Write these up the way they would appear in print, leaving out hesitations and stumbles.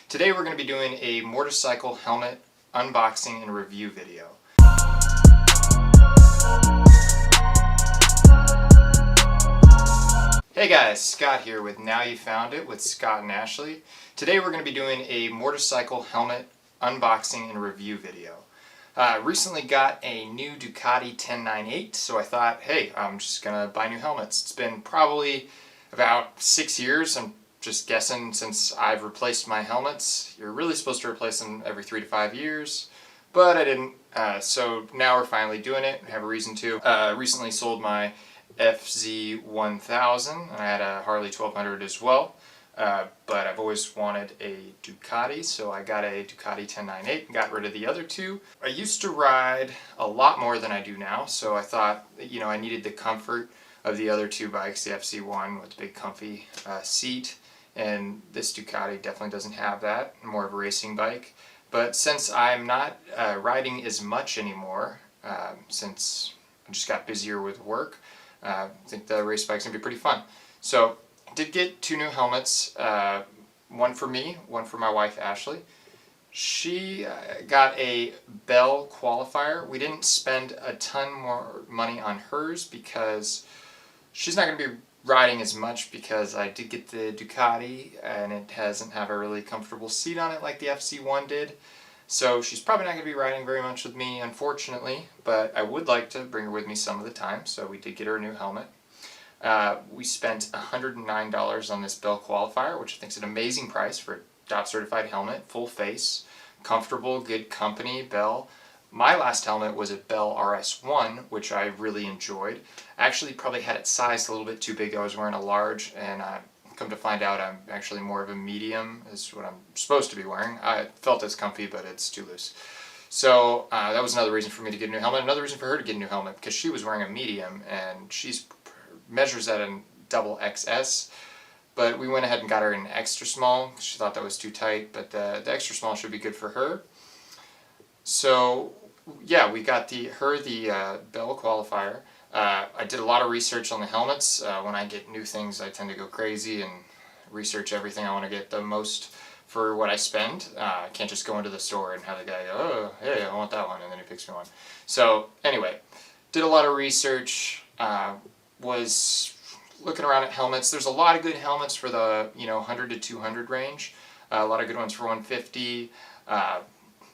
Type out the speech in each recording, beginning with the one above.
Today we're going to be doing a motorcycle helmet unboxing and review video. Hey guys, Scott here with Now You Found It with Scott and Ashley. Today we're going to be doing a motorcycle helmet unboxing and review video. Recently got a new Ducati 1098, so I thought, hey, I'm just going to buy new helmets. It's been probably about 6 years. I'm just guessing since I've replaced my helmets. You're really supposed to replace them every 3 to 5 years, but I didn't. So now we're finally doing it. I have a reason to. Recently sold my FZ1000, and I had a Harley 1200 as well. But I've always wanted a Ducati, so I got a Ducati 1098 and got rid of the other two. I used to ride a lot more than I do now, so I thought, you know, I needed the comfort of the other two bikes, the FZ1 with the big comfy seat, and this Ducati definitely doesn't have that, more of a racing bike. But since I'm not riding as much anymore, since I just got busier with work, I think the race bike's going to be pretty fun. So I did get two new helmets, one for me, one for my wife Ashley. She got a Bell Qualifier. We didn't spend a ton more money on hers because she's not going to be riding as much, because I did get the Ducati and it doesn't have a really comfortable seat on it like the FZ1 did. So she's probably not going to be riding very much with me, unfortunately, but I would like to bring her with me some of the time, so we did get her a new helmet. We spent $109 on this Bell Qualifier, which I think is an amazing price for a DOT certified helmet, full face, comfortable, good company, Bell. My last helmet was a Bell RS1, which I really enjoyed. I actually probably had it sized a little bit too big. I was wearing a large, and come to find out I'm actually more of a medium, is what I'm supposed to be wearing. I felt it's comfy, but it's too loose. So that was another reason for me to get a new helmet. Another reason for her to get a new helmet, because she was wearing a medium, and she measures at a double XS. But we went ahead and got her an extra small. She thought that was too tight, but the extra small should be good for her. So yeah, we got the Bell Qualifier. I did a lot of research on the helmets. When I get new things, I tend to go crazy and research everything. I want to get the most for what I spend. I can't just go into the store and have the guy go, oh, hey, I want that one, and then he picks me one. So anyway, did a lot of research, was looking around at helmets. There's a lot of good helmets for the 100 to 200 range. A lot of good ones for 150.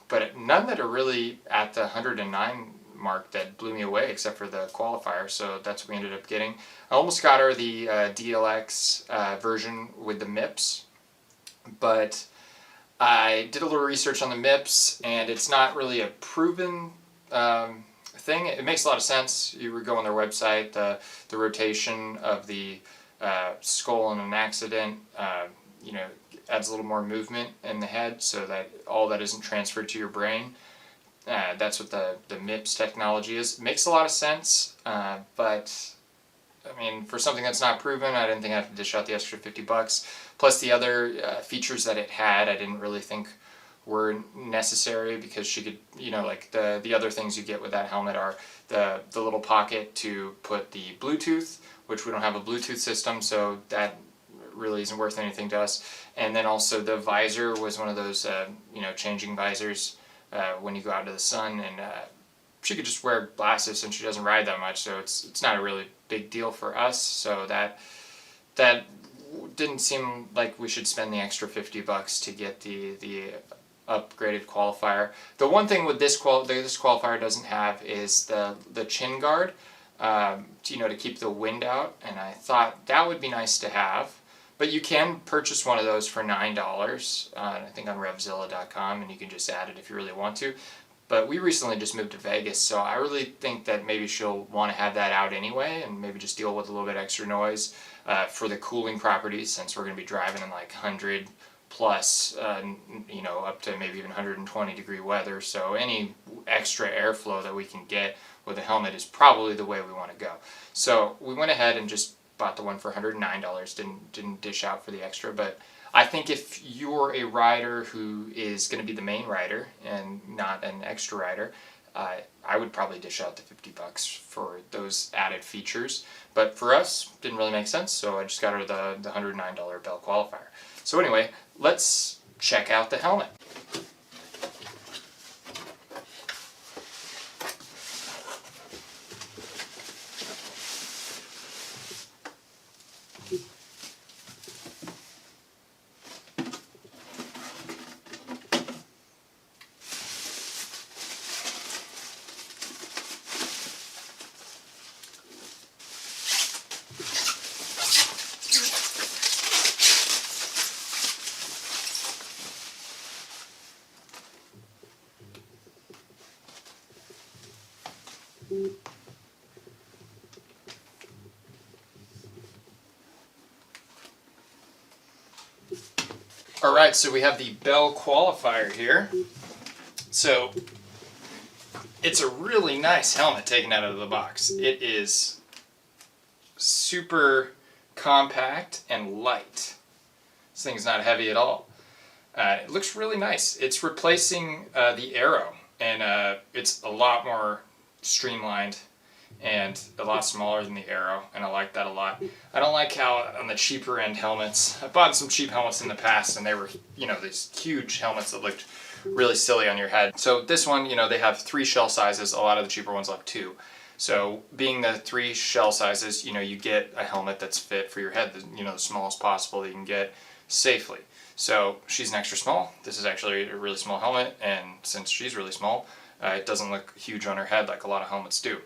But none that are really at the 109 mark that blew me away, except for the Qualifier, so that's what we ended up getting. I almost got her the DLX version with the MIPS, but I did a little research on the MIPS, and it's not really a proven thing. It makes a lot of sense. You would go on their website, the rotation of the skull in an accident, adds a little more movement in the head, so that all that isn't transferred to your brain. That's what the MIPS technology is. It makes a lot of sense, but I mean, for something that's not proven, I didn't think I had to dish out the extra $50. Plus the other features that it had, I didn't really think were necessary, because she could, like the other things you get with that helmet are the little pocket to put the Bluetooth, which we don't have a Bluetooth system, so that really isn't worth anything to us. And then also the visor was one of those changing visors when you go out to the sun, and she could just wear glasses since she doesn't ride that much, so it's not a really big deal for us. So that didn't seem like we should spend the extra $50 to get the upgraded Qualifier. The one thing with this Qualifier doesn't have is the chin guard, to keep the wind out, and I thought that would be nice to have. But you can purchase one of those for $9, I think on Revzilla.com, and you can just add it if you really want to. But we recently just moved to Vegas, so I really think that maybe she'll want to have that out anyway, and maybe just deal with a little bit extra noise for the cooling properties, since we're going to be driving in like 100 plus, up to maybe even 120 degree weather. So any extra airflow that we can get with a helmet is probably the way we want to go. So we went ahead and just bought the one for $109, didn't dish out for the extra. But I think if you're a rider who is going to be the main rider and not an extra rider, I would probably dish out the $50 for those added features. But for us, didn't really make sense, so I just got her the $109 Bell Qualifier. So anyway, let's check out the helmet. Alright, so we have the Bell Qualifier here. So it's a really nice helmet taken out of the box. It is super compact and light. This thing's not heavy at all. It looks really nice. It's replacing the Arrow, and it's a lot more streamlined and a lot smaller than the Arrow, and I like that a lot. I don't like how on the cheaper end helmets, I bought some cheap helmets in the past, and they were, you know, these huge helmets that looked really silly on your head. So this one, you know, they have 3 shell sizes. A lot of the cheaper ones have 2. So being the 3 shell sizes, you know, you get a helmet that's fit for your head, you know, the smallest possible that you can get safely. So she's an extra small. This is actually a really small helmet, and since she's really small, it doesn't look huge on her head like a lot of helmets do.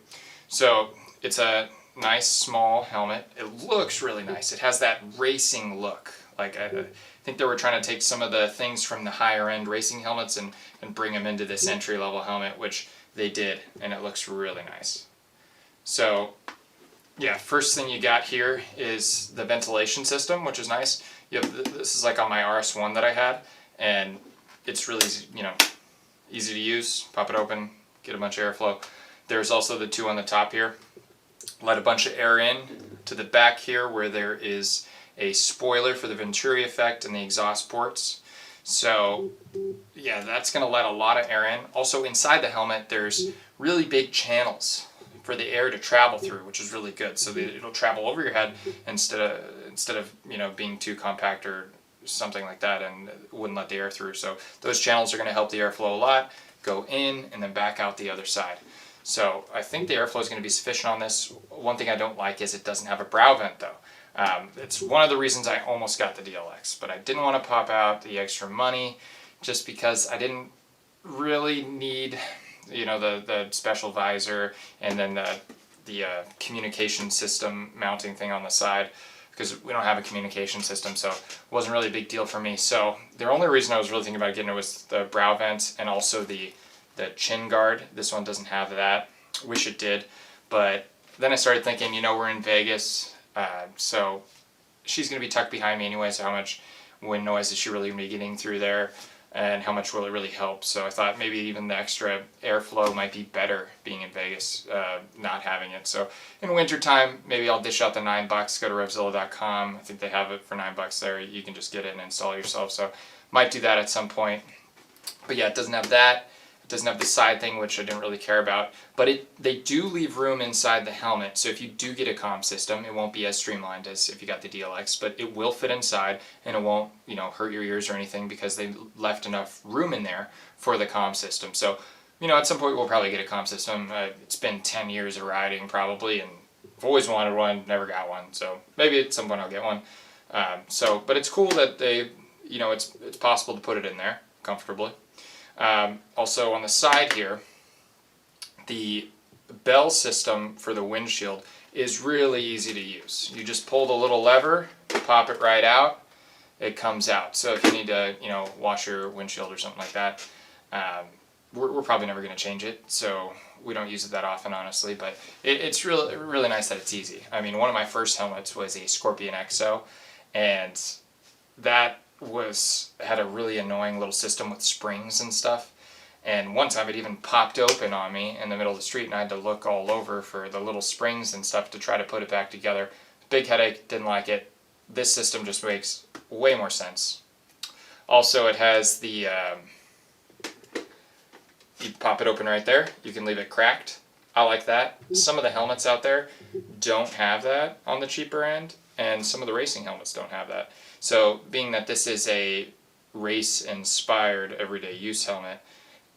So it's a nice small helmet. It looks really nice. It has that racing look. Like I think they were trying to take some of the things from the higher end racing helmets and bring them into this entry level helmet, which they did, and it looks really nice. So yeah, first thing you got here is the ventilation system, which is nice. You have, this is like on my RS1 that I had, and it's really easy, you know, easy to use. Pop it open, get a bunch of airflow. There's also the 2 on the top here. Let a bunch of air in to the back here where there is a spoiler for the Venturi effect and the exhaust ports. So yeah, that's going to let a lot of air in. Also inside the helmet there's really big channels for the air to travel through, which is really good. So it'll travel over your head instead of you know, being too compact or something like that, and it wouldn't let the air through. So those channels are going to help the airflow a lot. Go in and then back out the other side. So I think the airflow is going to be sufficient on this. One thing I don't like is it doesn't have a brow vent though. It's one of the reasons I almost got the DLX, but I didn't want to pop out the extra money just because I didn't really need, you know, the special visor and then the communication system mounting thing on the side, because we don't have a communication system, so it wasn't really a big deal for me. So the only reason I was really thinking about getting it was the brow vent and also the chin guard. This one doesn't have that. Wish it did. But then I started thinking, you know, we're in Vegas, so she's going to be tucked behind me anyway, so how much wind noise is she really going to be getting through there, and how much will it really help? So I thought maybe even the extra airflow might be better being in Vegas, not having it. So in winter time, maybe I'll dish out the $9. Go to Revzilla.com. I think they have it for $9 there. You can just get it and install it yourself. So might do that at some point. But yeah, it doesn't have that. Doesn't have the side thing, which I didn't really care about, but they do leave room inside the helmet, so if you do get a comm system, it won't be as streamlined as if you got the DLX, but it will fit inside, and it won't, you know, hurt your ears or anything, because they left enough room in there for the comm system. So, you know, at some point we'll probably get a comm system. It's been 10 years of riding probably, and I've always wanted one, never got one, so maybe at some point I'll get one. But it's cool that they, you know, it's possible to put it in there comfortably. Also on the side here, the bell system for the windshield is really easy to use. You just pull the little lever, pop it right out, it comes out. So if you need to, you know, wash your windshield or something like that, we're probably never going to change it, so we don't use it that often, honestly, but it's really nice that it's easy. I mean, one of my first helmets was a Scorpion XO, and that had a really annoying little system with springs and stuff, and one time it even popped open on me in the middle of the street, and I had to look all over for the little springs and stuff to try to put it back together. Big headache, didn't like it. This system just makes way more sense. Also, it has the you pop it open right there, you can leave it cracked. I like that. Some of the helmets out there don't have that on the cheaper end, and some of the racing helmets don't have that. So being that this is a race-inspired everyday use helmet,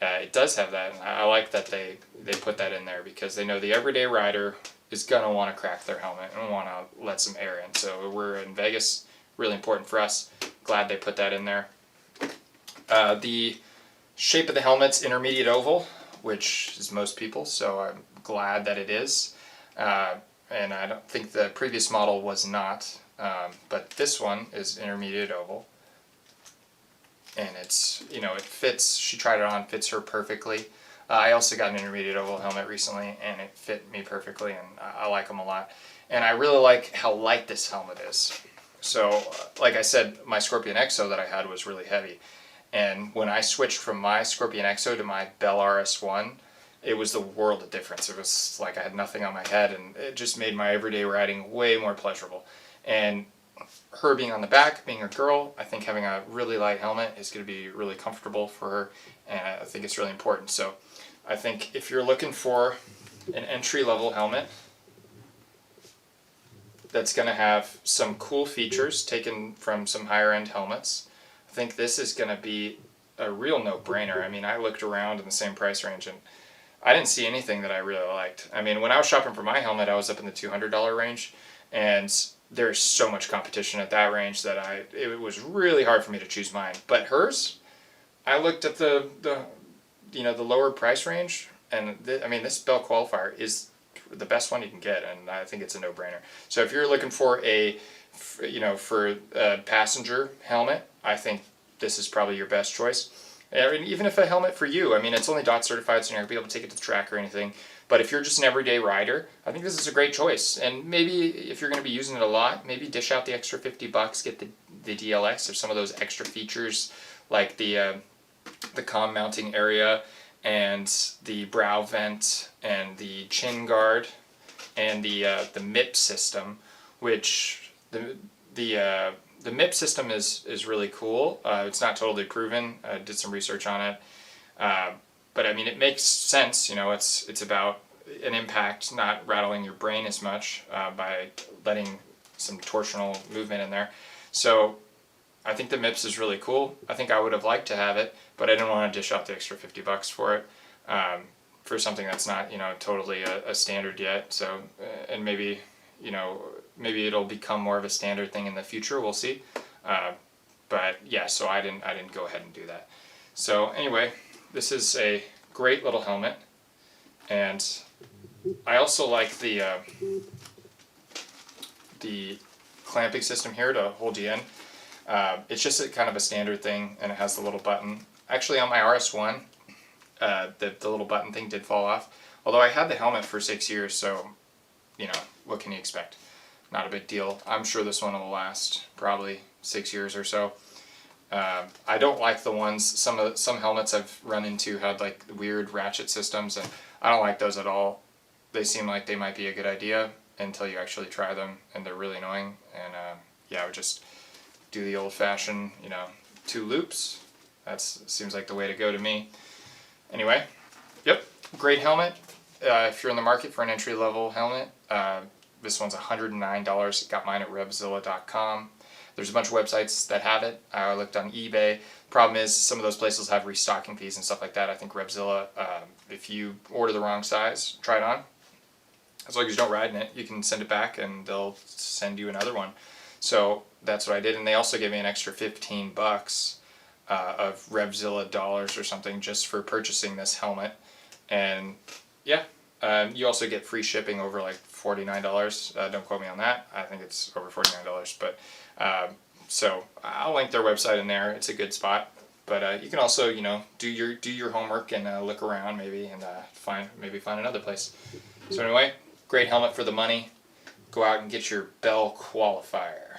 it does have that, and I like that they put that in there because they know the everyday rider is going to want to crack their helmet and want to let some air in. So we're in Vegas, really important for us. Glad they put that in there. The shape of the helmet's intermediate oval, which is most people, so I'm glad that it is. And I don't think the previous model was not, but this one is intermediate oval. And it's, you know, it fits, she tried it on, fits her perfectly. I also got an intermediate oval helmet recently, and it fit me perfectly, and I like them a lot. And I really like how light this helmet is. So, like I said, my Scorpion Exo that I had was really heavy. And when I switched from my Scorpion Exo to my Bell RS1, it was the world of difference. It was like I had nothing on my head, and it just made my everyday riding way more pleasurable. And her being on the back, being a girl, I think having a really light helmet is going to be really comfortable for her, and I think it's really important. So I think if you're looking for an entry-level helmet that's going to have some cool features taken from some higher-end helmets, I think this is going to be a real no-brainer. I mean, I looked around in the same price range, and I didn't see anything that I really liked. I mean, when I was shopping for my helmet, I was up in the $200 range, and there's so much competition at that range that it was really hard for me to choose mine. But hers, I looked at the lower price range, and I mean, this Bell Qualifier is the best one you can get, and I think it's a no-brainer. So if you're looking for a passenger helmet, I think this is probably your best choice. And even if a helmet for you, I mean, it's only DOT certified, so you're not going to be able to take it to the track or anything. But if you're just an everyday rider, I think this is a great choice. And maybe if you're going to be using it a lot, maybe dish out the extra $50, get the DLX or some of those extra features like the comm mounting area and the brow vent and the chin guard and the MIP system, which the MIP system is really cool. It's not totally proven. I did some research on it. But I mean, it makes sense. You know, it's about an impact not rattling your brain as much by letting some torsional movement in there. So I think the MIPS is really cool. I think I would have liked to have it, but I didn't want to dish out the extra $50 for it for something that's not, you know, totally a standard yet. So and maybe, you know, maybe it'll become more of a standard thing in the future. We'll see. But yeah, so I didn't go ahead and do that. So anyway, this is a great little helmet, and I also like the clamping system here to hold you in. It's just kind of a standard thing, and it has the little button. Actually, on my RS1, the little button thing did fall off. Although I had the helmet for 6 years, so you know, what can you expect? Not a big deal. I'm sure this one will last probably 6 years or so. I don't like the ones, some helmets I've run into had like weird ratchet systems, and I don't like those at all. They seem like they might be a good idea until you actually try them, and they're really annoying. And yeah, I would just do the old-fashioned, you know, 2 loops. That seems like the way to go to me. Anyway, yep, great helmet. If you're in the market for an entry-level helmet, this one's $109. Got mine at revzilla.com. There's a bunch of websites that have it. I looked on eBay. Problem is, some of those places have restocking fees and stuff like that. I think Revzilla, if you order the wrong size, try it on. As long as you don't ride in it, you can send it back and they'll send you another one. So that's what I did, and they also gave me an extra $15 of Revzilla dollars or something just for purchasing this helmet. And yeah, you also get free shipping over like $49. Don't quote me on that. I think it's over $49, but so I'll link their website in there. It's a good spot. But you can also, you know, do your homework and look around maybe and find another place. So anyway, great helmet for the money. Go out and get your Bell Qualifier.